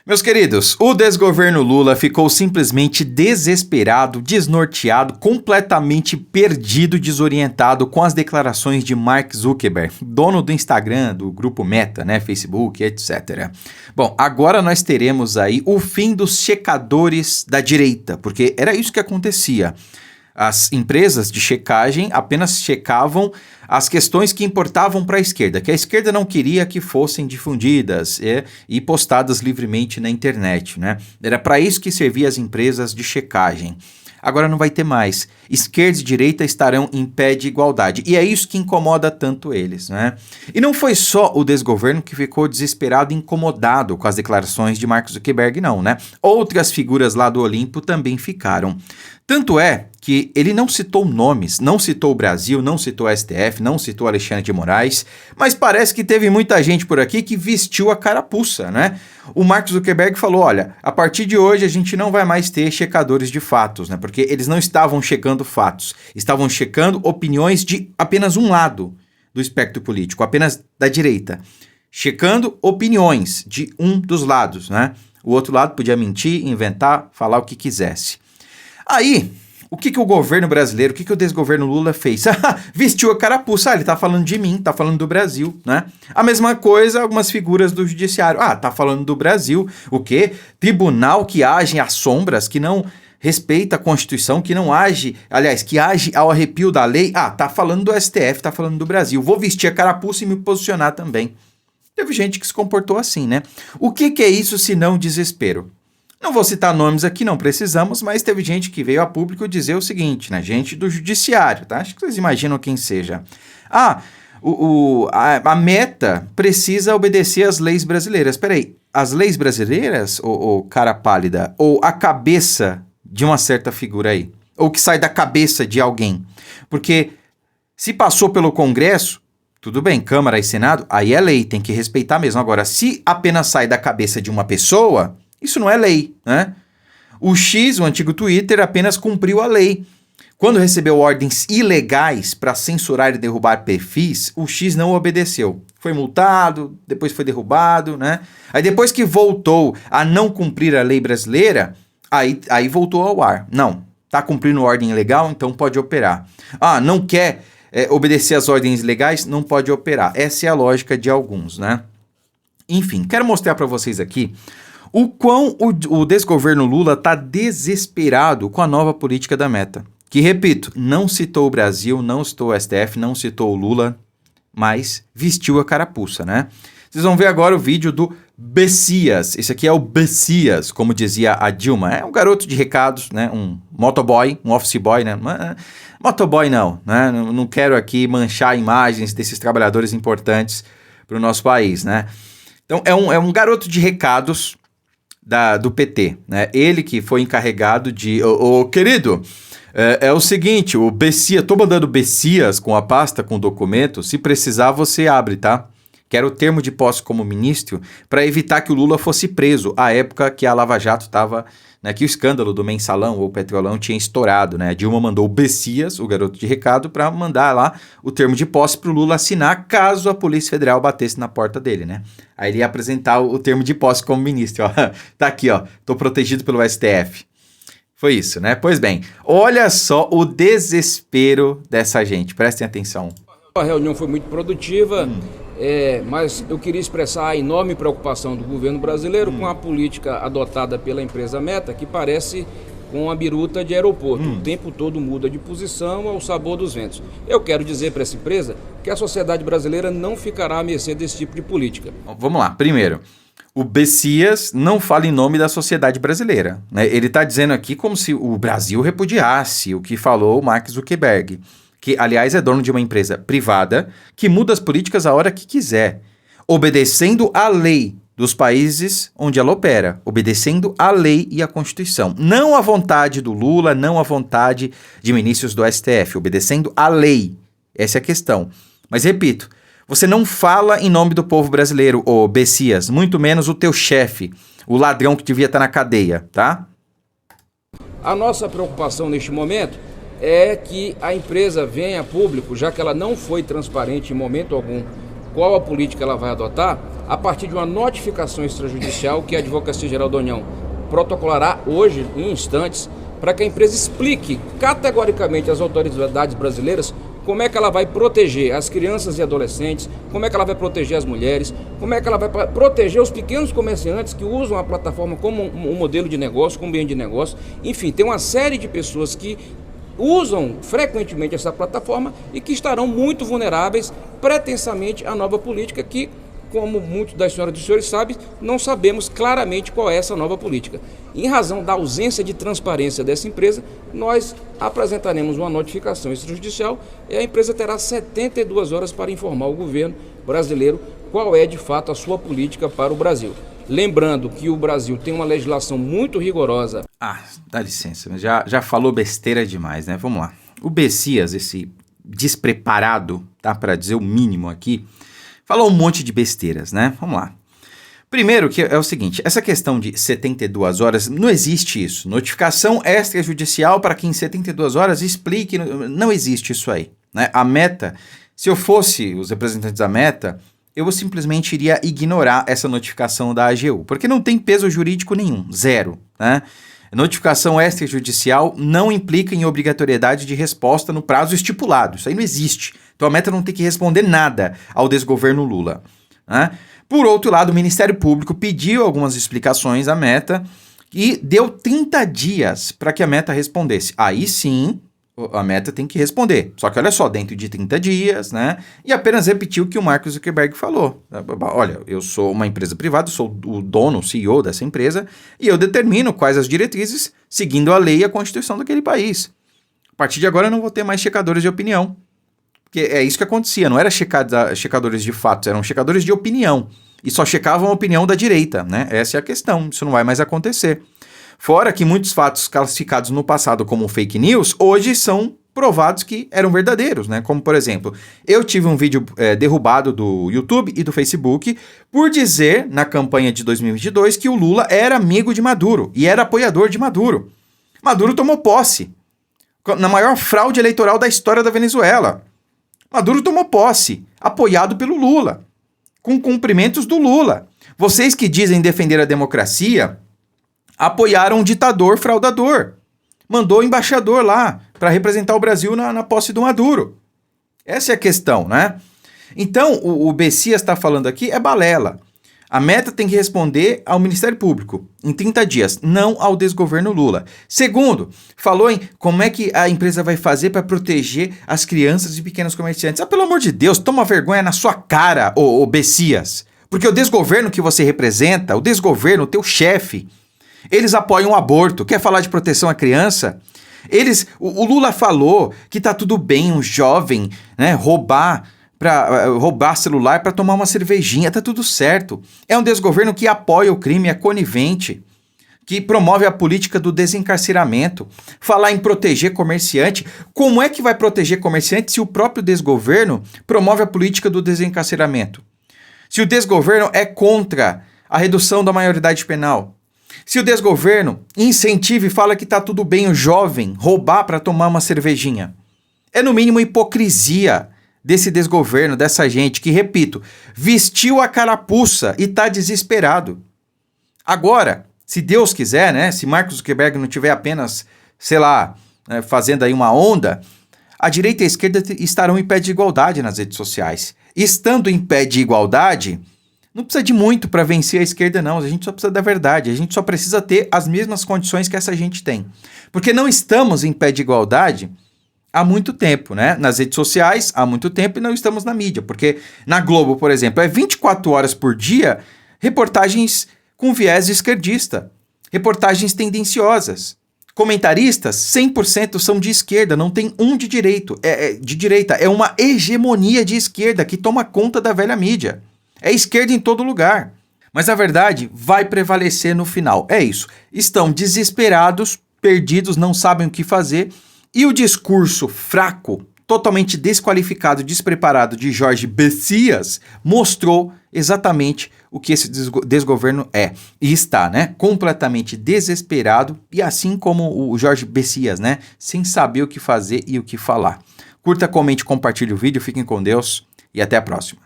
Meus queridos, o desgoverno Lula ficou simplesmente desesperado, desnorteado, completamente perdido, desorientado com as declarações de Mark Zuckerberg, dono do Instagram, do grupo Meta, né, Facebook, etc. Bom, agora nós teremos aí o fim dos checadores da direita, porque era isso que acontecia. As empresas de checagem apenas checavam as questões que importavam para a esquerda, que a esquerda não queria que fossem difundidas e postadas livremente na internet, né? Era para isso que serviam as empresas de checagem. Agora não vai ter mais. Esquerda e direita estarão em pé de igualdade. E é isso que incomoda tanto eles, né? E não foi só o desgoverno que ficou desesperado e incomodado com as declarações de Mark Zuckerberg, não, né? Outras figuras lá do Olimpo também ficaram. Tanto é que ele não citou nomes, não citou o Brasil, não citou o STF, não citou Alexandre de Moraes, mas parece que teve muita gente por aqui que vestiu a carapuça, né? O Mark Zuckerberg falou, olha, a partir de hoje a gente não vai mais ter checadores de fatos, né? Porque eles não estavam checando fatos, estavam checando opiniões de apenas um lado do espectro político, apenas da direita. Checando opiniões de um dos lados, né? O outro lado podia mentir, inventar, falar o que quisesse. Aí, o que o governo brasileiro, o que o desgoverno Lula fez? Vestiu a carapuça, ele tá falando de mim, tá falando do Brasil, né? A mesma coisa, algumas figuras do judiciário. Tá falando do Brasil, o quê? Tribunal que age às sombras, que não respeita a Constituição, que não age, aliás, que age ao arrepio da lei. Tá falando do STF, tá falando do Brasil. Vou vestir a carapuça e me posicionar também. Teve gente que se comportou assim, né? O que é isso se não desespero? Não vou citar nomes aqui, não precisamos, mas teve gente que veio a público dizer o seguinte, né? Gente do judiciário, tá? Acho que vocês imaginam quem seja. A Meta precisa obedecer às leis brasileiras. Peraí, as leis brasileiras, ou cara pálida, ou a cabeça de uma certa figura aí? Ou que sai da cabeça de alguém? Porque se passou pelo Congresso, tudo bem, Câmara e Senado, aí é lei, tem que respeitar mesmo. Agora, se apenas sai da cabeça de uma pessoa, isso não é lei, né? O X, o antigo Twitter, apenas cumpriu a lei. Quando recebeu ordens ilegais para censurar e derrubar perfis, o X não obedeceu. Foi multado, depois foi derrubado, né? Aí depois que voltou a não cumprir a lei brasileira, aí voltou ao ar. Não, tá cumprindo ordem ilegal, então pode operar. Não quer obedecer às ordens legais, não pode operar. Essa é a lógica de alguns, né? Enfim, quero mostrar para vocês aqui o quão o desgoverno Lula está desesperado com a nova política da Meta. Que, repito, não citou o Brasil, não citou o STF, não citou o Lula, mas vestiu a carapuça, né? Vocês vão ver agora o vídeo do Bessias. Esse aqui é o Bessias, como dizia a Dilma. É um garoto de recados, né? Um motoboy, um office boy, né? Motoboy não, né? Não quero aqui manchar imagens desses trabalhadores importantes para o nosso país, né? Então, é um garoto de recados do PT, né? Ele que foi encarregado de... Querido, é o seguinte, o Bessias... Tô mandando Bessias com a pasta, com o documento. Se precisar, você abre, tá? Quero o termo de posse como ministro para evitar que o Lula fosse preso à época que a Lava Jato estava... Né, que o escândalo do Mensalão ou Petrolão tinha estourado, né? A Dilma mandou o Bessias, o garoto de recado, para mandar lá o termo de posse para o Lula assinar caso a Polícia Federal batesse na porta dele, né? Aí ele ia apresentar o termo de posse como ministro, ó. Tá aqui, ó. Tô protegido pelo STF. Foi isso, né? Pois bem, olha só o desespero dessa gente. Prestem atenção. A reunião foi muito produtiva. Mas eu queria expressar a enorme preocupação do governo brasileiro com a política adotada pela empresa Meta, que parece com uma biruta de aeroporto. O tempo todo muda de posição ao sabor dos ventos. Eu quero dizer para essa empresa que a sociedade brasileira não ficará à mercê desse tipo de política. Vamos lá. Primeiro, o Bessias não fala em nome da sociedade brasileira, né? Ele está dizendo aqui como se o Brasil repudiasse o que falou o Mark Zuckerberg, que, aliás, é dono de uma empresa privada que muda as políticas a hora que quiser, obedecendo à lei dos países onde ela opera, obedecendo à lei e à Constituição. Não à vontade do Lula, não à vontade de ministros do STF, obedecendo à lei. Essa é a questão. Mas, repito, você não fala em nome do povo brasileiro, ô Bessias, muito menos o teu chefe, o ladrão que devia estar na cadeia, tá? A nossa preocupação neste momento é que a empresa venha a público, já que ela não foi transparente em momento algum qual a política ela vai adotar, a partir de uma notificação extrajudicial que a Advocacia Geral da União protocolará hoje, em instantes, para que a empresa explique categoricamente às autoridades brasileiras como é que ela vai proteger as crianças e adolescentes, como é que ela vai proteger as mulheres, como é que ela vai proteger os pequenos comerciantes que usam a plataforma como um modelo de negócio, como bem de negócio. Enfim, tem uma série de pessoas que usam frequentemente essa plataforma e que estarão muito vulneráveis pretensamente à nova política que, como muitos das senhoras e dos senhores sabem, não sabemos claramente qual é essa nova política. Em razão da ausência de transparência dessa empresa, nós apresentaremos uma notificação extrajudicial e a empresa terá 72 horas para informar o governo brasileiro qual é de fato a sua política para o Brasil. Lembrando que o Brasil tem uma legislação muito rigorosa. Dá licença, já falou besteira demais, né? Vamos lá. O Bessias, esse despreparado, tá, para dizer o mínimo aqui, falou um monte de besteiras, né? Vamos lá. Primeiro que é o seguinte, essa questão de 72 horas, não existe isso. Notificação extrajudicial para que em 72 horas explique, não existe isso aí, né? A Meta, se eu fosse os representantes da Meta, eu simplesmente iria ignorar essa notificação da AGU, porque não tem peso jurídico nenhum, zero, né? Notificação extrajudicial não implica em obrigatoriedade de resposta no prazo estipulado, isso aí não existe. Então a Meta não tem que responder nada ao desgoverno Lula, né? Por outro lado, o Ministério Público pediu algumas explicações à Meta e deu 30 dias para que a Meta respondesse. Aí sim, a Meta tem que responder. Só que olha só, dentro de 30 dias, né? E apenas repetiu o que o Mark Zuckerberg falou. Olha, eu sou uma empresa privada, sou o dono, o CEO dessa empresa, e eu determino quais as diretrizes, seguindo a lei e a Constituição daquele país. A partir de agora eu não vou ter mais checadores de opinião. Porque é isso que acontecia, não era checadores de fatos, eram checadores de opinião. E só checavam a opinião da direita, né? Essa é a questão, isso não vai mais acontecer. Fora que muitos fatos classificados no passado como fake news, hoje são provados que eram verdadeiros, né? Como, por exemplo, eu tive um vídeo derrubado do YouTube e do Facebook por dizer, na campanha de 2022, que o Lula era amigo de Maduro e era apoiador de Maduro. Maduro tomou posse na maior fraude eleitoral da história da Venezuela. Maduro tomou posse, apoiado pelo Lula, com cumprimentos do Lula. Vocês que dizem defender a democracia apoiaram um ditador fraudador. Mandou embaixador lá para representar o Brasil na posse do Maduro. Essa é a questão, né? Então, o Bessias está falando aqui é balela. A Meta tem que responder ao Ministério Público em 30 dias, não ao desgoverno Lula. Segundo, falou em como é que a empresa vai fazer para proteger as crianças e pequenos comerciantes. Pelo amor de Deus, toma vergonha na sua cara, ô Bessias. Porque o desgoverno que você representa, o desgoverno, o teu chefe, eles apoiam o aborto. Quer falar de proteção à criança? O Lula falou que tá tudo bem um jovem, né, roubar celular para tomar uma cervejinha, tá tudo certo. É um desgoverno que apoia o crime, é conivente, que promove a política do desencarceramento. Falar em proteger comerciante, como é que vai proteger comerciante se o próprio desgoverno promove a política do desencarceramento? Se o desgoverno é contra a redução da maioridade penal? Se o desgoverno incentiva e fala que tá tudo bem o jovem roubar para tomar uma cervejinha? É no mínimo hipocrisia desse desgoverno, dessa gente que, repito, vestiu a carapuça e tá desesperado. Agora, se Deus quiser, né, se Mark Zuckerberg não tiver apenas, sei lá, fazendo aí uma onda, a direita e a esquerda estarão em pé de igualdade nas redes sociais. Estando em pé de igualdade, não precisa de muito para vencer a esquerda, não. A gente só precisa da verdade. A gente só precisa ter as mesmas condições que essa gente tem. Porque não estamos em pé de igualdade há muito tempo, né? Nas redes sociais, há muito tempo, e não estamos na mídia. Porque na Globo, por exemplo, é 24 horas por dia reportagens com viés esquerdista. Reportagens tendenciosas. Comentaristas, 100% são de esquerda, não tem um de direita. É uma hegemonia de esquerda que toma conta da velha mídia. É esquerda em todo lugar. Mas a verdade vai prevalecer no final. É isso. Estão desesperados, perdidos, não sabem o que fazer. E o discurso fraco, totalmente desqualificado, despreparado de Jorge Bessias mostrou exatamente o que esse desgoverno é. E está, né? Completamente desesperado e assim como o Jorge Bessias, né? Sem saber o que fazer e o que falar. Curta, comente, compartilhe o vídeo. Fiquem com Deus e até a próxima.